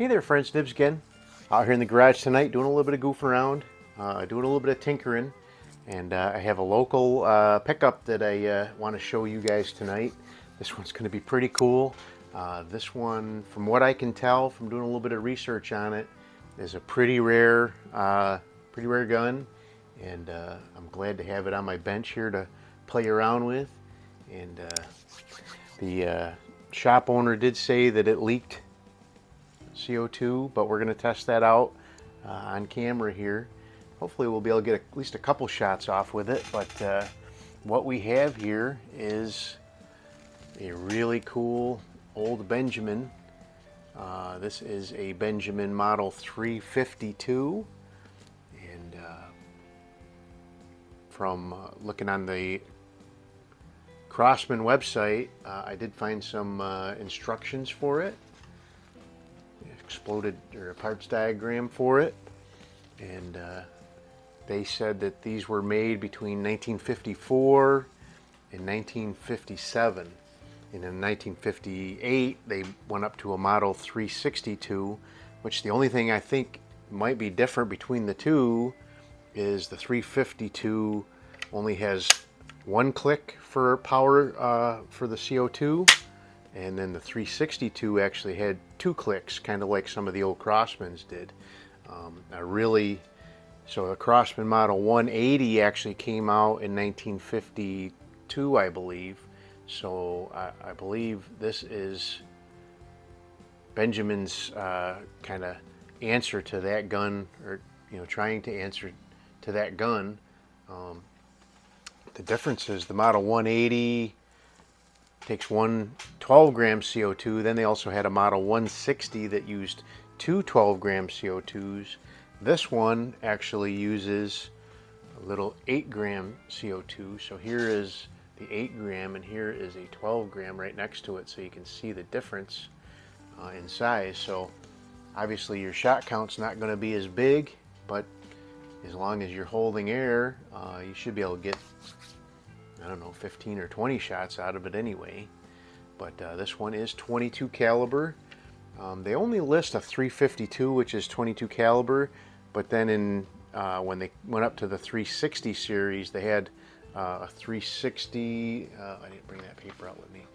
Hey there friends, Nibs again. Out here in the garage tonight doing a little bit of goofing around, doing a little bit of tinkering, and I have a local pickup that I want to show you guys tonight. This one's going to be pretty cool. This one, from what I can tell from doing a little bit of research on it, is a pretty rare gun, and I'm glad to have it on my bench here to play around with. And the shop owner did say that it leaked CO2, but we're going to test that out on camera here. Hopefully we'll be able to get at least a couple shots off with it, but what we have here is a really cool old Benjamin. This is a Benjamin model 352, and from looking on the Crosman website, I did find some instructions for it. Exploded or a parts diagram for it, and they said that these were made between 1954 and 1957, and in 1958 they went up to a model 362, which the only thing I think might be different between the two is the 352 only has one click for power for the CO2, and then the 362 actually had two clicks, kind of like some of the old Crossmans did. So the Crossman model 180 actually came out in 1952, I believe. So I believe this is Benjamin's kind of answer to that gun, or trying to answer to that gun. The difference is the model 180 takes one 12-gram CO2. Then they also had a model 160 that used two 12-gram CO2s. This one actually uses a little 8-gram CO2. So here is the 8-gram and here is a 12-gram right next to it, so you can see the difference in size. So obviously your shot count's not going to be as big, but as long as you're holding air, you should be able to get, I don't know, 15 or 20 shots out of it anyway. But this one is 22 caliber. They only list a 352, which is 22 caliber, but then when they went up to the 360 series, they had a 360, I didn't bring that paper out with me.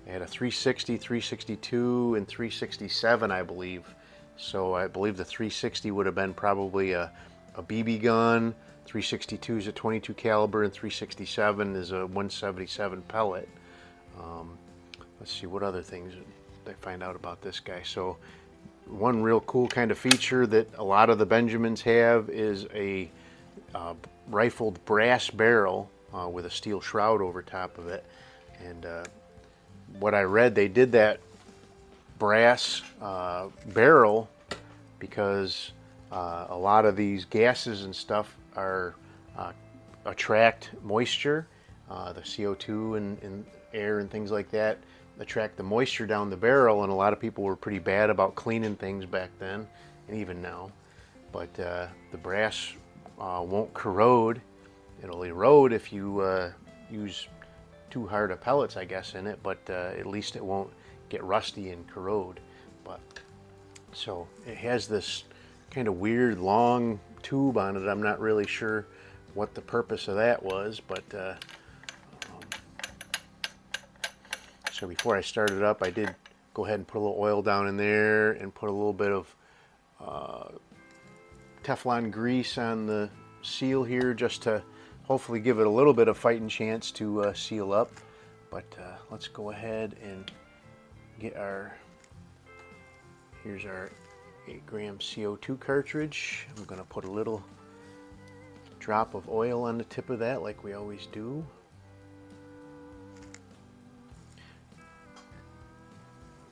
They had a 360, 362, and 367, I believe. So I believe the 360 would have been probably a BB gun, 362 is a 22 caliber, and 367 is a 177 pellet. Let's see what other things I find out about this guy. So one real cool kind of feature that a lot of the Benjamins have is a rifled brass barrel with a steel shroud over top of it. And what I read, they did that brass barrel because a lot of these gases and stuff are attract moisture, the CO2 and air and things like that attract the moisture down the barrel, and a lot of people were pretty bad about cleaning things back then, and even now. But the brass won't corrode. It'll erode if you use too hard of pellets, I guess, in it, but at least it won't get rusty and corrode. But so it has this kind of weird long tube on it. I'm not really sure what the purpose of that was, but so before I started up, I did go ahead and put a little oil down in there and put a little bit of Teflon grease on the seal here, just to hopefully give it a little bit of fighting chance to seal up. But let's go ahead and get here's our 8-gram CO2 cartridge. I'm going to put a little drop of oil on the tip of that like we always do.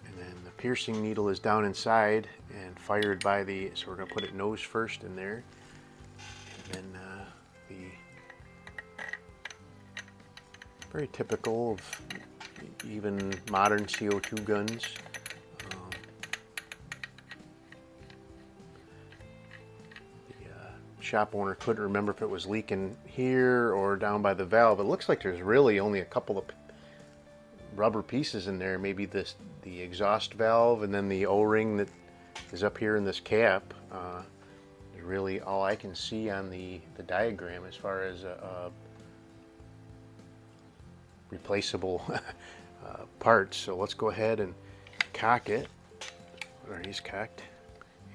And then the piercing needle is down inside and fired by so we're going to put it nose first in there. And then very typical of even modern CO2 guns. Shop owner couldn't remember if it was leaking here or down by the valve. It looks like there's really only a couple of rubber pieces in there, maybe the exhaust valve and then the O-ring that is up here in this cap. Is really all I can see on the diagram as far as replaceable parts. So let's go ahead and cock it. There, he's cocked.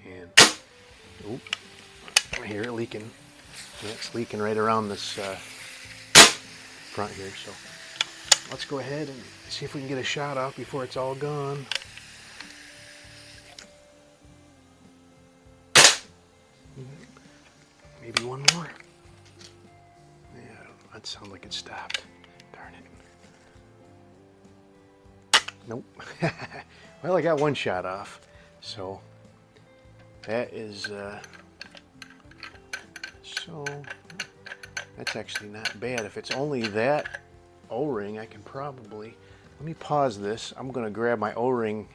And oop, I hear it leaking. Yeah, it's leaking right around this front here. So let's go ahead and see if we can get a shot off before it's all gone. Maybe one more. Yeah, that sounds like it stopped. Darn it. Nope. Well, I got one shot off. So that is so that's actually not bad. If it's only that O-ring, I can probably, let me pause this. I'm going to grab my O-ring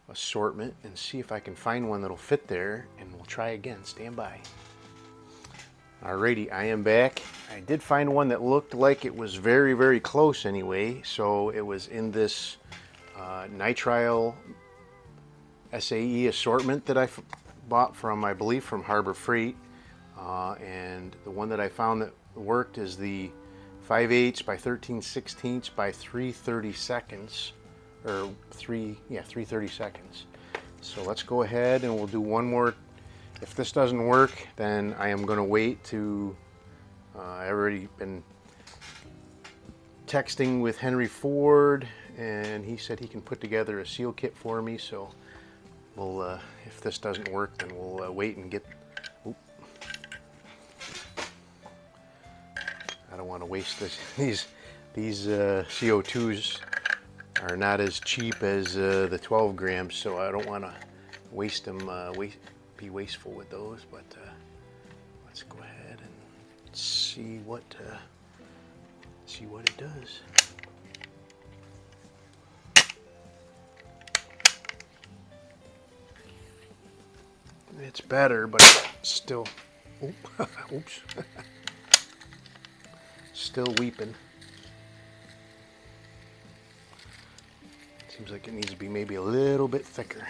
assortment and see if I can find one that'll fit there, and we'll try again. Stand by. Alrighty, I am back. I did find one that looked like it was very, very close anyway. So it was in this nitrile SAE assortment that I bought from, I believe, from Harbor Freight. And the one that I found that worked is the 5/8 by 13/16 by 3/32, or 3/32. So let's go ahead and we'll do one more. If this doesn't work, then I am going to wait to, I've already been texting with Henry Ford, and he said he can put together a seal kit for me. So we'll, if this doesn't work, then we'll wait and get, oop. I don't want to waste this. These CO2s are not as cheap as the 12 grams, so I don't want to waste them, be wasteful with those. But let's go ahead and see what it does. It's better, but still, oops, still weeping. Seems like it needs to be maybe a little bit thicker.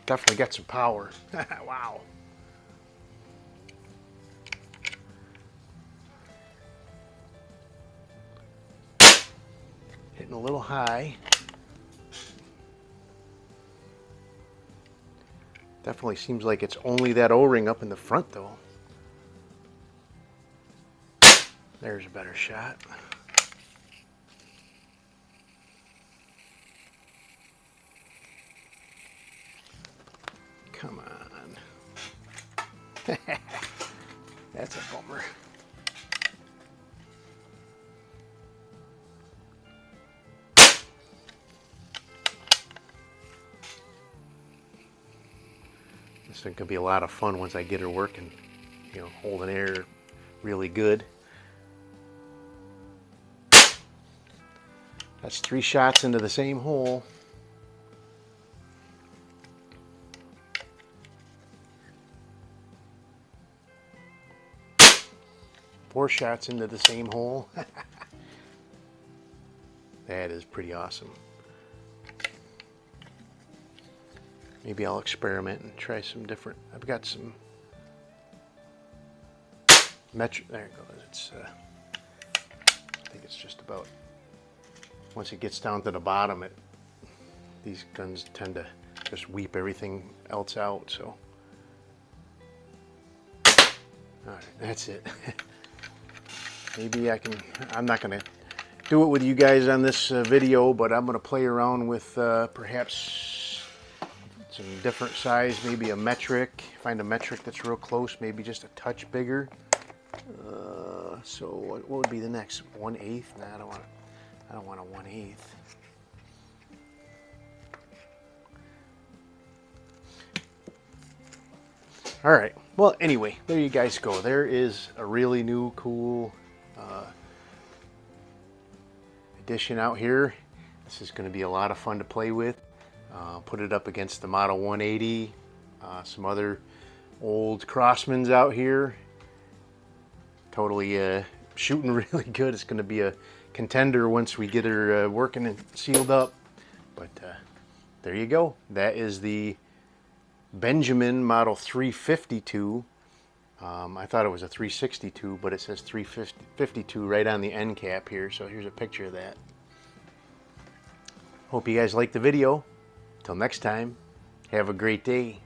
Definitely got some power. Wow. Hitting a little high. Definitely seems like it's only that O-ring up in the front though. There's a better shot. Come on. That's a bummer. This thing could be a lot of fun once I get her working, you know, holding air really good. That's 3 shots into the same hole. Four shots into the same hole. That is pretty awesome. Maybe I'll experiment and try some different. I've got some metric. There it goes. It's. I think it's just about. Once it gets down to the bottom, these guns tend to just weep everything else out. So, all right, that's it. Maybe I can. I'm not gonna do it with you guys on this video, but I'm gonna play around with perhaps some different size, maybe a metric. Find a metric that's real close, maybe just a touch bigger. So what would be the next? 1/8? Nah, I don't want a 1/8. All right. Well, anyway, there you guys go. There is a really new, cool addition out here. This is going to be a lot of fun to play with. Put it up against the Model 180, some other Old Crossman's out here. Totally shooting really good. It's going to be a contender once we get her working and sealed up. But there you go. That is the Benjamin Model 352. I thought it was a 362, but it says 352 right on the end cap here. So here's a picture of that. Hope you guys liked the video. Till next time, have a great day.